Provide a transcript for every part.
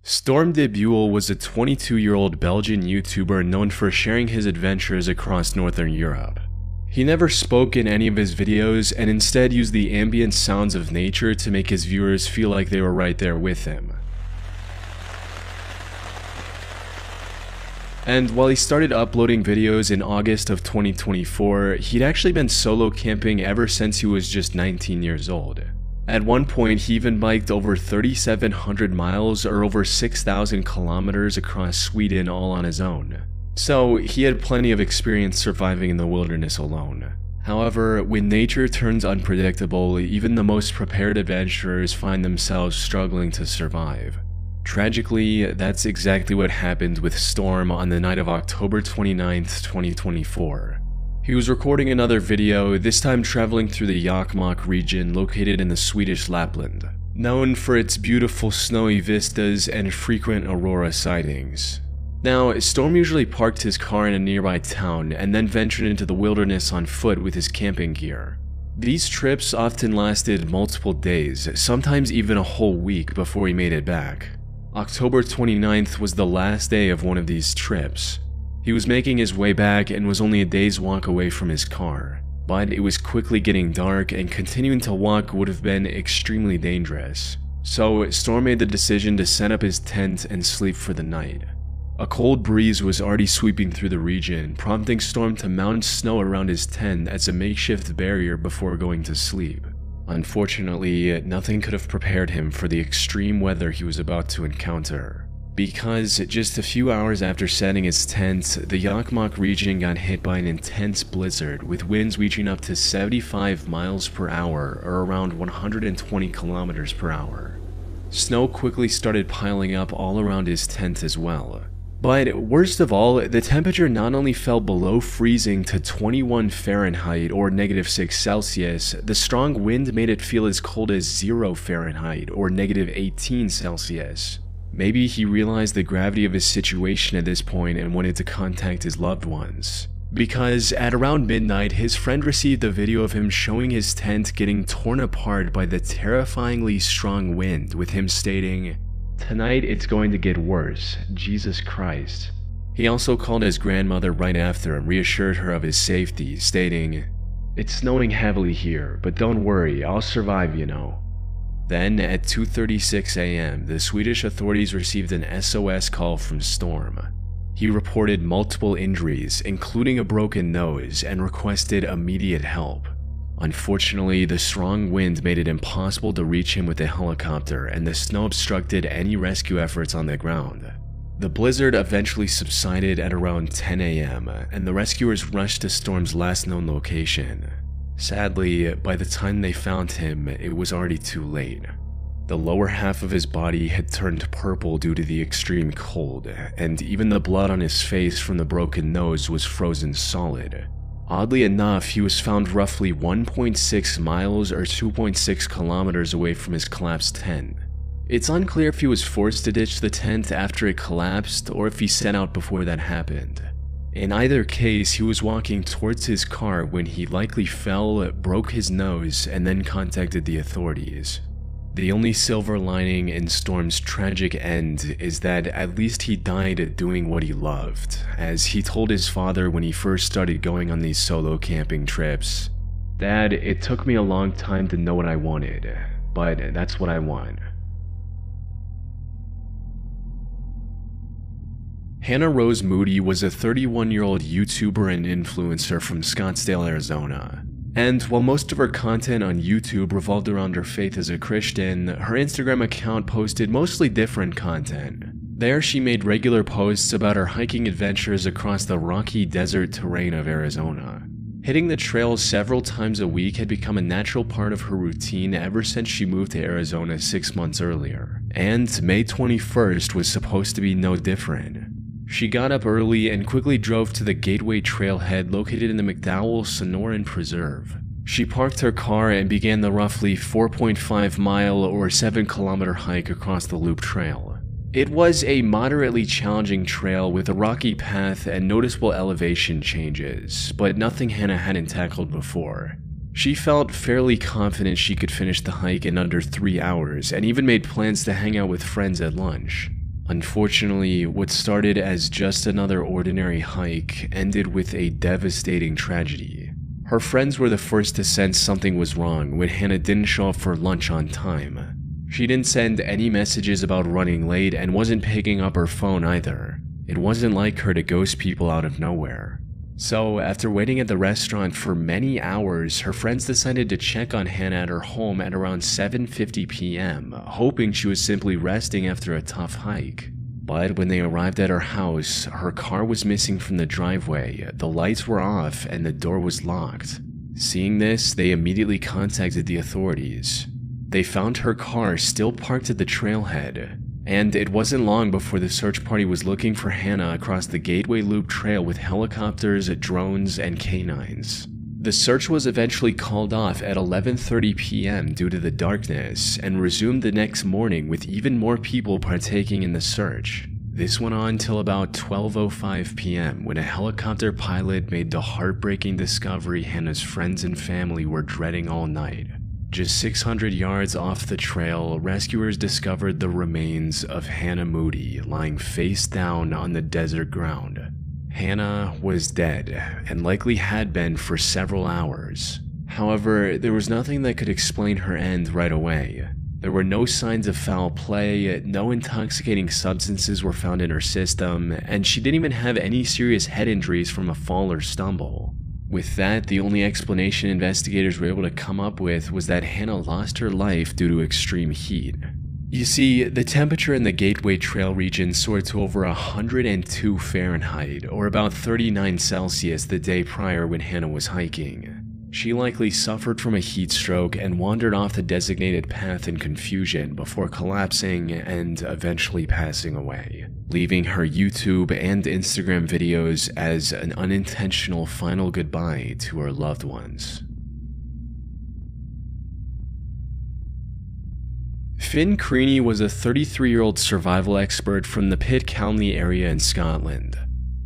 Storm de Buell was a 22-year-old Belgian YouTuber known for sharing his adventures across Northern Europe. He never spoke in any of his videos and instead used the ambient sounds of nature to make his viewers feel like they were right there with him. And while he started uploading videos in August of 2024, he'd actually been solo camping ever since he was just 19 years old. At one point, he even biked over 3,700 miles or over 6,000 kilometers across Sweden all on his own. So he had plenty of experience surviving in the wilderness alone. However, when nature turns unpredictable, even the most prepared adventurers find themselves struggling to survive. Tragically, that's exactly what happened with Storm on the night of October 29th, 2024. He was recording another video, this time traveling through the Jokkmokk region located in the Swedish Lapland, known for its beautiful snowy vistas and frequent aurora sightings. Now, Storm usually parked his car in a nearby town and then ventured into the wilderness on foot with his camping gear. These trips often lasted multiple days, sometimes even a whole week before he made it back. October 29th was the last day of one of these trips. He was making his way back and was only a day's walk away from his car, but it was quickly getting dark and continuing to walk would have been extremely dangerous. So Storm made the decision to set up his tent and sleep for the night. A cold breeze was already sweeping through the region, prompting Storm to mount snow around his tent as a makeshift barrier before going to sleep. Unfortunately, nothing could have prepared him for the extreme weather he was about to encounter. Because just a few hours after setting his tent, the Jokkmokk region got hit by an intense blizzard with winds reaching up to 75 miles per hour or around 120 kilometers per hour. Snow quickly started piling up all around his tent as well. But worst of all, the temperature not only fell below freezing to 21 Fahrenheit or -6 Celsius, the strong wind made it feel as cold as 0 Fahrenheit or -18 Celsius. Maybe he realized the gravity of his situation at this point and wanted to contact his loved ones. Because at around midnight, his friend received a video of him showing his tent getting torn apart by the terrifyingly strong wind, with him stating, "Tonight it's going to get worse, Jesus Christ." He also called his grandmother right after and reassured her of his safety, stating, "It's snowing heavily here, but don't worry, I'll survive, you know." Then, at 2:36 a.m., the Swedish authorities received an SOS call from Storm. He reported multiple injuries, including a broken nose, and requested immediate help. Unfortunately, the strong wind made it impossible to reach him with a helicopter, and the snow obstructed any rescue efforts on the ground. The blizzard eventually subsided at around 10 a.m., and the rescuers rushed to Storm's last known location. Sadly, by the time they found him, it was already too late. The lower half of his body had turned purple due to the extreme cold, and even the blood on his face from the broken nose was frozen solid. Oddly enough, he was found roughly 1.6 miles or 2.6 kilometers away from his collapsed tent. It's unclear if he was forced to ditch the tent after it collapsed or if he set out before that happened. In either case, he was walking towards his car when he likely fell, broke his nose, and then contacted the authorities. The only silver lining in Storm's tragic end is that at least he died doing what he loved, as he told his father when he first started going on these solo camping trips, "Dad, it took me a long time to know what I wanted, but that's what I want." Hannah Rose Moody was a 31-year-old YouTuber and influencer from Scottsdale, Arizona. And while most of her content on YouTube revolved around her faith as a Christian, her Instagram account posted mostly different content. There, she made regular posts about her hiking adventures across the rocky desert terrain of Arizona. Hitting the trails several times a week had become a natural part of her routine ever since she moved to Arizona 6 months earlier. And May 21st was supposed to be no different. She got up early and quickly drove to the Gateway Trailhead located in the McDowell Sonoran Preserve. She parked her car and began the roughly 4.5-mile or 7-kilometer hike across the Loop Trail. It was a moderately challenging trail with a rocky path and noticeable elevation changes, but nothing Hannah hadn't tackled before. She felt fairly confident she could finish the hike in under 3 hours and even made plans to hang out with friends at lunch. Unfortunately, what started as just another ordinary hike ended with a devastating tragedy. Her friends were the first to sense something was wrong when Hannah didn't show up for lunch on time. She didn't send any messages about running late and wasn't picking up her phone either. It wasn't like her to ghost people out of nowhere. So, after waiting at the restaurant for many hours, her friends decided to check on Hannah at her home at around 7:50 p.m., hoping she was simply resting after a tough hike. But when they arrived at her house, her car was missing from the driveway, the lights were off, and the door was locked. Seeing this, they immediately contacted the authorities. They found her car still parked at the trailhead, and it wasn't long before the search party was looking for Hannah across the Gateway Loop Trail with helicopters, drones, and canines. The search was eventually called off at 11:30 p.m. due to the darkness and resumed the next morning with even more people partaking in the search. This went on till about 12:05 p.m. when a helicopter pilot made the heartbreaking discovery Hannah's friends and family were dreading all night. Just 600 yards off the trail, rescuers discovered the remains of Hannah Moody lying face down on the desert ground. Hannah was dead, and likely had been for several hours. However, there was nothing that could explain her end right away. There were no signs of foul play, no intoxicating substances were found in her system, and she didn't even have any serious head injuries from a fall or stumble. With that, the only explanation investigators were able to come up with was that Hannah lost her life due to extreme heat. You see, the temperature in the Gateway Trail region soared to over 102 Fahrenheit, or about 39 Celsius the day prior when Hannah was hiking. She likely suffered from a heat stroke and wandered off the designated path in confusion before collapsing and eventually passing away, leaving her YouTube and Instagram videos as an unintentional final goodbye to her loved ones. Finn Creaney was a 33-year-old survival expert from the Pitt County area in Scotland.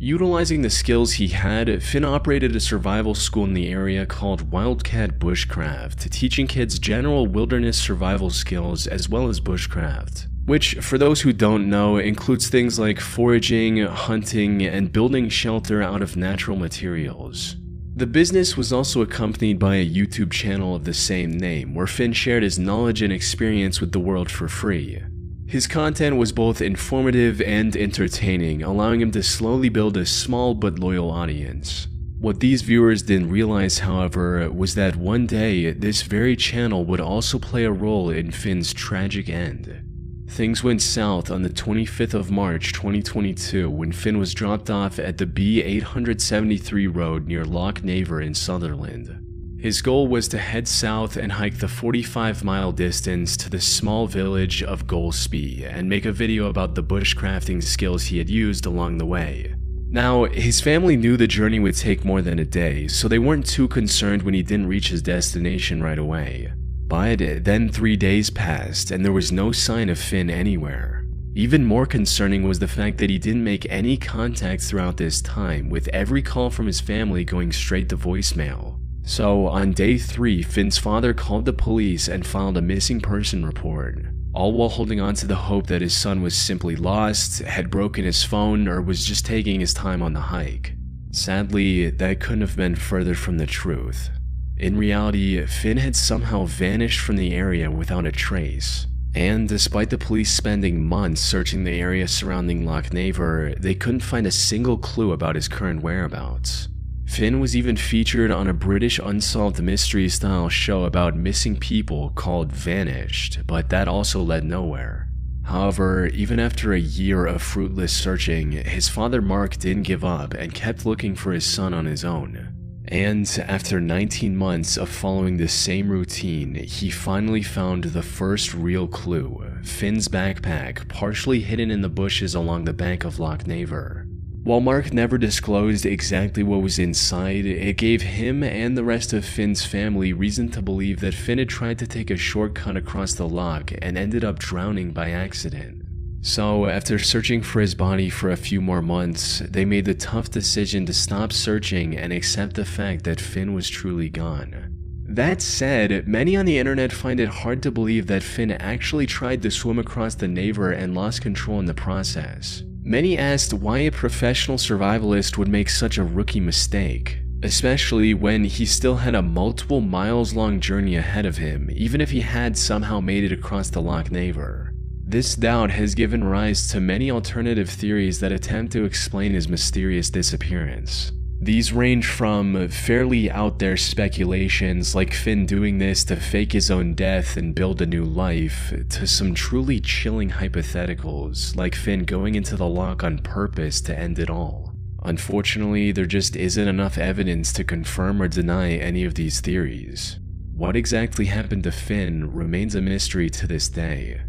Utilizing the skills he had, Finn operated a survival school in the area called Wildcat Bushcraft, teaching kids general wilderness survival skills as well as bushcraft, which, for those who don't know, includes things like foraging, hunting, and building shelter out of natural materials. The business was also accompanied by a YouTube channel of the same name, where Finn shared his knowledge and experience with the world for free. His content was both informative and entertaining, allowing him to slowly build a small but loyal audience. What these viewers didn't realize, however, was that one day, this very channel would also play a role in Finn's tragic end. Things went south on the 25th of March 2022 when Finn was dropped off at the B873 road near Loch Naver in Sutherland. His goal was to head south and hike the 45-mile distance to the small village of Golspie and make a video about the bushcrafting skills he had used along the way. Now, his family knew the journey would take more than a day, so they weren't too concerned when he didn't reach his destination right away. But then 3 days passed and there was no sign of Finn anywhere. Even more concerning was the fact that he didn't make any contact throughout this time, with every call from his family going straight to voicemail. So on day 3, Finn's father called the police and filed a missing person report, all while holding on to the hope that his son was simply lost, had broken his phone, or was just taking his time on the hike. Sadly, that couldn't have been further from the truth. In reality, Finn had somehow vanished from the area without a trace, and despite the police spending months searching the area surrounding Loch Naver, they couldn't find a single clue about his current whereabouts. Finn was even featured on a British unsolved mystery-style show about missing people called Vanished, but that also led nowhere. However, even after a year of fruitless searching, his father Mark didn't give up and kept looking for his son on his own. And after 19 months of following the same routine, he finally found the first real clue: Finn's backpack, partially hidden in the bushes along the bank of Loch Naver. While Mark never disclosed exactly what was inside, it gave him and the rest of Finn's family reason to believe that Finn had tried to take a shortcut across the loch and ended up drowning by accident. So, after searching for his body for a few more months, they made the tough decision to stop searching and accept the fact that Finn was truly gone. That said, many on the internet find it hard to believe that Finn actually tried to swim across the Naver and lost control in the process. Many asked why a professional survivalist would make such a rookie mistake, especially when he still had a multiple miles long journey ahead of him, even if he had somehow made it across the Loch Naver. This doubt has given rise to many alternative theories that attempt to explain his mysterious disappearance. These range from fairly out there speculations like Finn doing this to fake his own death and build a new life, to some truly chilling hypotheticals like Finn going into the loch on purpose to end it all. Unfortunately, there just isn't enough evidence to confirm or deny any of these theories. What exactly happened to Finn remains a mystery to this day.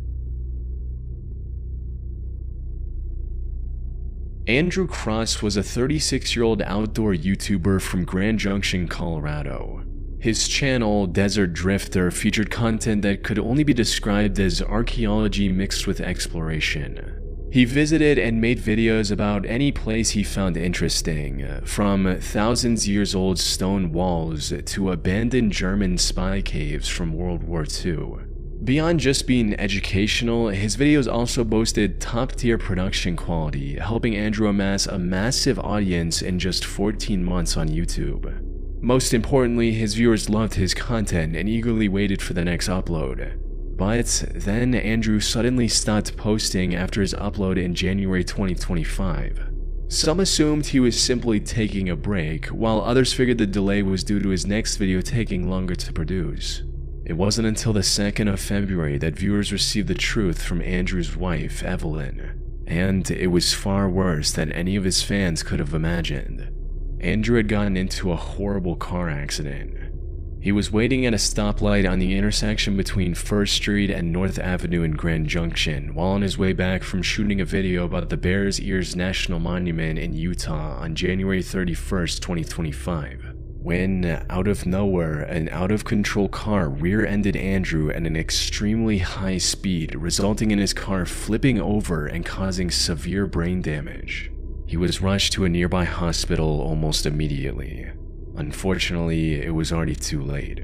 Andrew Cross was a 36-year-old outdoor YouTuber from Grand Junction, Colorado. His channel, Desert Drifter, featured content that could only be described as archaeology mixed with exploration. He visited and made videos about any place he found interesting, from thousands-years-old stone walls to abandoned German spy caves from World War II. Beyond just being educational, his videos also boasted top-tier production quality, helping Andrew amass a massive audience in just 14 months on YouTube. Most importantly, his viewers loved his content and eagerly waited for the next upload. But then Andrew suddenly stopped posting after his upload in January 2025. Some assumed he was simply taking a break, while others figured the delay was due to his next video taking longer to produce. It wasn't until the 2nd of February that viewers received the truth from Andrew's wife, Evelyn, and it was far worse than any of his fans could have imagined. Andrew had gotten into a horrible car accident. He was waiting at a stoplight on the intersection between First Street and North Avenue in Grand Junction while on his way back from shooting a video about the Bears Ears National Monument in Utah on January 31st, 2025. When, out of nowhere, an out-of-control car rear-ended Andrew at an extremely high speed, resulting in his car flipping over and causing severe brain damage. He was rushed to a nearby hospital almost immediately. Unfortunately, it was already too late.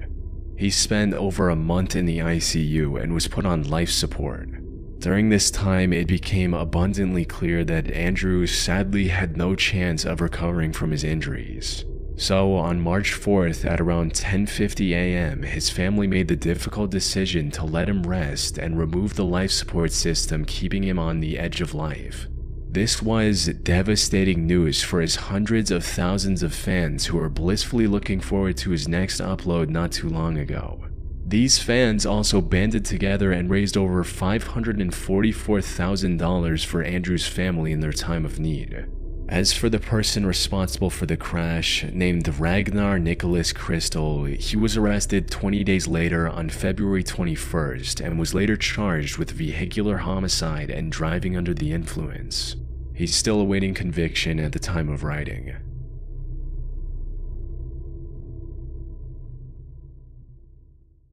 He spent over a month in the ICU and was put on life support. During this time, it became abundantly clear that Andrew sadly had no chance of recovering from his injuries. So, on March 4th at around 10:50 a.m., his family made the difficult decision to let him rest and remove the life support system keeping him on the edge of life. This was devastating news for his hundreds of thousands of fans who were blissfully looking forward to his next upload not too long ago. These fans also banded together and raised over $544,000 for Andrew's family in their time of need. As for the person responsible for the crash, named Ragnar Nicholas Crystal, he was arrested 20 days later on February 21st and was later charged with vehicular homicide and driving under the influence. He's still awaiting conviction at the time of writing.